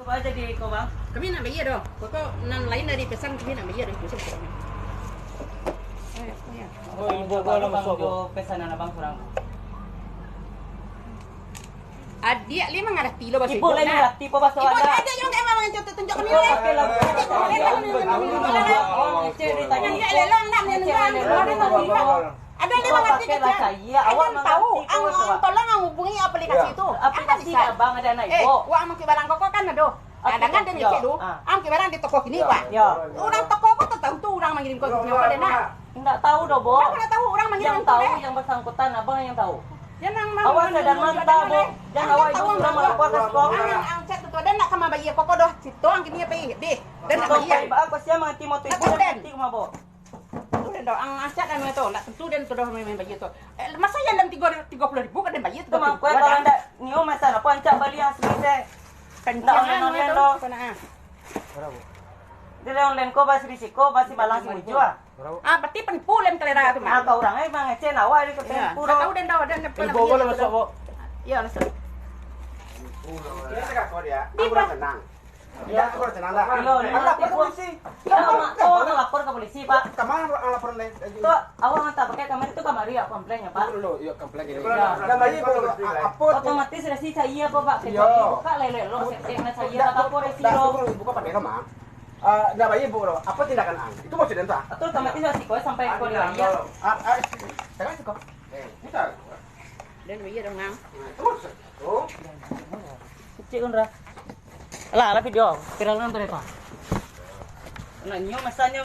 Kok aja di kau bang? Kami nak bayar dong. Kok nan lain dari pesan kami nak bayar dong. Oh, ibu kalau masuk pesanan abang kurang. Dia lima ngadah tilo bahasa Ibu lain lah, tipe bahasa Ibu ada. ada yang emang mencontoh tunjuk kami. Pakai lah. Ada lima ngerti kerja. Iya, awak tahu. Ang tolong menghubungi aplikasi itu. Aplikasi abang ada naik. Wah mang barang kok kan ada. Kadang dia ngecek dulu. Am barang di toko ini, Pak. Ya. Orang toko kok tahu tuh orang mengirim kok gini apa dena. Enggak tahu doh, Bo. Enggak tahu orang mengirim Yang tahu yang bersangkutan abang yang tahu. Ya nang Awak sadar mantap, Bo. Jangan awak itu sudah melapor ke sekolah. Ang chat tu dan nak sama bayi kok doh. Situ ang kini apa deh. Dan nak bayi. Aku siapa mengerti motor ibu dan nanti kumah, Bo. Dan doh ang acat dan itu nak tentu dan tu doh main bayi tu. Masa yang dalam 30.000 kan dan bayi tu. Kemang kau kalau anda nio masalah pancak bali yang selesai. Kencangan online doh. Berapa? Dia online kau basi risiko basi balang si jual. Berarti penipu lem kelera tu mah. Apa orang bang ngecen awak di Penipu. puro. Tahu dan doh dan Ibu boleh masuk, Bu. Iya, masuk. Dia cakap kau dia, aku dah tenang. Ya, aku dah tenang dah. Lapor ke polisi. Oh, lapor ke polisi, Pak. Kemana laporan lain? Tuh, awak nggak pakai kamar itu kamar ya komplainnya, Pak. Dulu, yuk komplek ini. Nama ibu apa? Otomatis resi saya, Pak. Iya. Buka lele lo, seknya saya tak apa resi lo. Buka pakai kamar. Nama ibu apa tindakan ang? Itu maksudnya entah. Atau otomatis resiko sampai kau dia. Sekarang cukup. Kita. Dan bayi dong nang. Itu maksud. Oh. Cik Undra. Lah, video. Viral nanti, Pak. Nah, nyo masanya